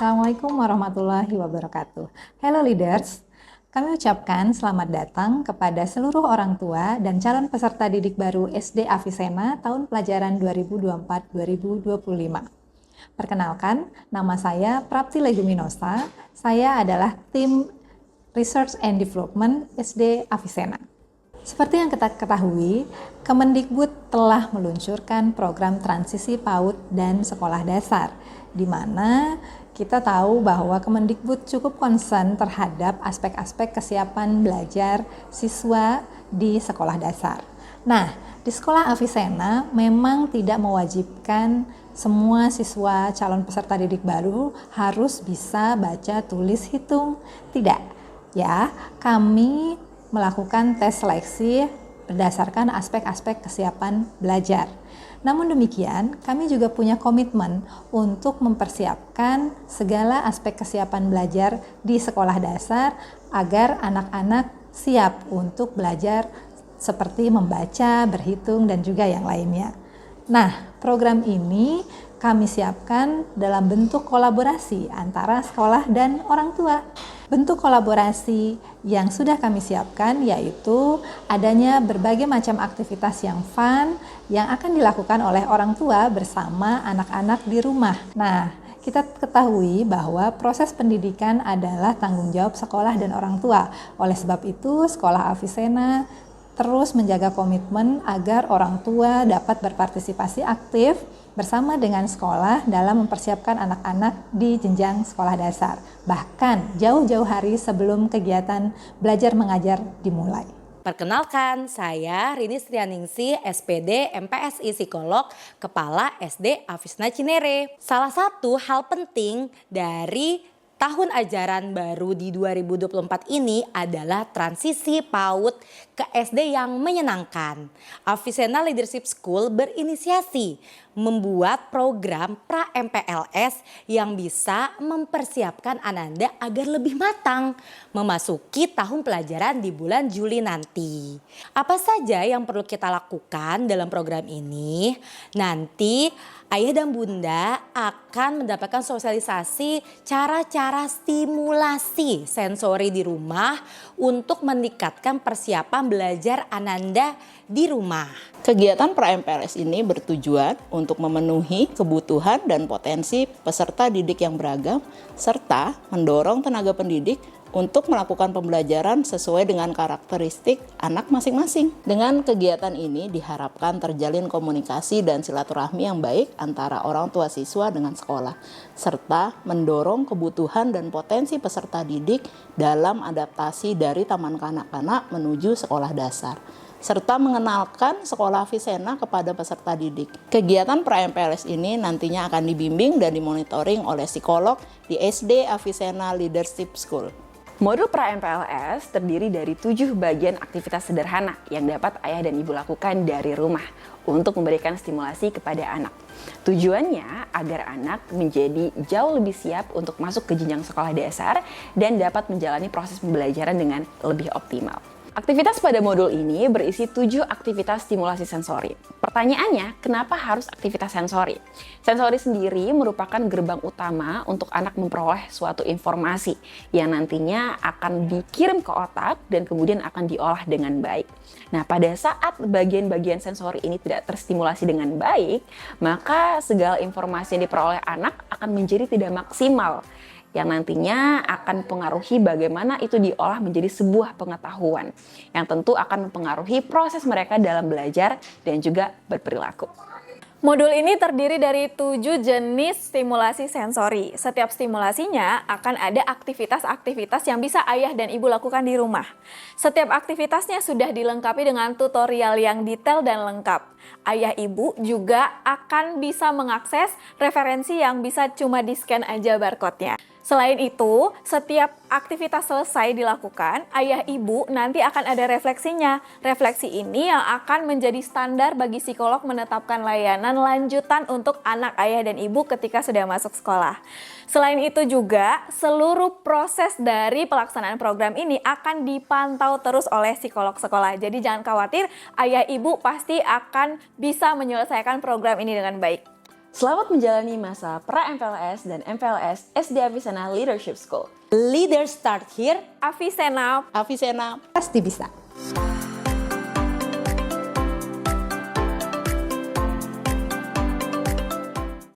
Assalamualaikum warahmatullahi wabarakatuh. Hello leaders, kami ucapkan selamat datang kepada seluruh orang tua dan calon peserta didik baru SD Avicenna tahun pelajaran 2024-2025. Perkenalkan, nama saya Prapti Leguminosa, saya adalah tim Research and Development SD Avicenna. Seperti yang kita ketahui, Kemendikbud telah meluncurkan program transisi PAUD dan sekolah dasar, di mana kita tahu bahwa Kemendikbud cukup concern terhadap aspek-aspek kesiapan belajar siswa di sekolah dasar. Nah, di sekolah Avicenna memang tidak mewajibkan semua siswa calon peserta didik baru harus bisa baca, tulis, hitung. Tidak, ya, kami melakukan tes seleksi berdasarkan aspek-aspek kesiapan belajar. Namun demikian, kami juga punya komitmen untuk mempersiapkan segala aspek kesiapan belajar di sekolah dasar agar anak-anak siap untuk belajar seperti membaca, berhitung, dan juga yang lainnya. Nah, program ini kami siapkan dalam bentuk kolaborasi antara sekolah dan orang tua. Bentuk kolaborasi yang sudah kami siapkan yaitu adanya berbagai macam aktivitas yang fun yang akan dilakukan oleh orang tua bersama anak-anak di rumah. Nah, kita ketahui bahwa proses pendidikan adalah tanggung jawab sekolah dan orang tua. Oleh sebab itu, Sekolah Avicenna terus menjaga komitmen agar orang tua dapat berpartisipasi aktif bersama dengan sekolah dalam mempersiapkan anak-anak di jenjang sekolah dasar, bahkan jauh-jauh hari sebelum kegiatan belajar mengajar dimulai. Perkenalkan, saya Rini Strianingsih, SPD, MPSI Psikolog, Kepala SD Avicenna Cinere. Salah satu hal penting dari tahun ajaran baru di 2024 ini adalah transisi PAUD ke SD yang menyenangkan. Avicenna Leadership School berinisiasi membuat program pra-MPLS yang bisa mempersiapkan Ananda agar lebih matang memasuki tahun pelajaran di bulan Juli nanti. Apa saja yang perlu kita lakukan dalam program ini? Nanti ayah dan bunda akan mendapatkan sosialisasi cara-cara stimulasi sensori di rumah untuk meningkatkan persiapan belajar Ananda di rumah. Kegiatan pra-MPLS ini bertujuan untuk memenuhi kebutuhan dan potensi peserta didik yang beragam serta mendorong tenaga pendidik untuk melakukan pembelajaran sesuai dengan karakteristik anak masing-masing. Dengan kegiatan ini diharapkan terjalin komunikasi dan silaturahmi yang baik antara orang tua siswa dengan sekolah, serta mendorong kebutuhan dan potensi peserta didik dalam adaptasi dari taman kanak-kanak menuju sekolah dasar, serta mengenalkan sekolah Avicenna kepada peserta didik. Kegiatan pra-MPLS ini nantinya akan dibimbing dan dimonitoring oleh psikolog di SD Avicenna Leadership School. Modul pra-MPLS terdiri dari 7 bagian aktivitas sederhana yang dapat ayah dan ibu lakukan dari rumah untuk memberikan stimulasi kepada anak. Tujuannya agar anak menjadi jauh lebih siap untuk masuk ke jenjang sekolah dasar dan dapat menjalani proses pembelajaran dengan lebih optimal. Aktivitas pada modul ini berisi 7 aktivitas stimulasi sensori. Pertanyaannya, kenapa harus aktivitas sensori? Sensori sendiri merupakan gerbang utama untuk anak memperoleh suatu informasi yang nantinya akan dikirim ke otak dan kemudian akan diolah dengan baik. Nah, pada saat bagian-bagian sensori ini tidak terstimulasi dengan baik, maka segala informasi yang diperoleh anak akan menjadi tidak maksimal, yang nantinya akan mempengaruhi bagaimana itu diolah menjadi sebuah pengetahuan yang tentu akan mempengaruhi proses mereka dalam belajar dan juga berperilaku. Modul ini terdiri dari 7 jenis stimulasi sensori. Setiap stimulasinya akan ada aktivitas-aktivitas yang bisa ayah dan ibu lakukan di rumah. Setiap aktivitasnya sudah dilengkapi dengan tutorial yang detail dan lengkap. Ayah ibu juga akan bisa mengakses referensi yang bisa cuma di-scan aja barcode-nya. Selain itu, setiap aktivitas selesai dilakukan, ayah ibu nanti akan ada refleksinya. Refleksi ini yang akan menjadi standar bagi psikolog menetapkan layanan lanjutan untuk anak ayah dan ibu ketika sudah masuk sekolah. Selain itu juga, seluruh proses dari pelaksanaan program ini akan dipantau terus oleh psikolog sekolah. Jadi jangan khawatir, ayah ibu pasti akan bisa menyelesaikan program ini dengan baik. Selamat menjalani masa pra-MPLS dan MPLS SD Avicenna Leadership School. Leaders start here. Avicenna Avicenna Pasti bisa.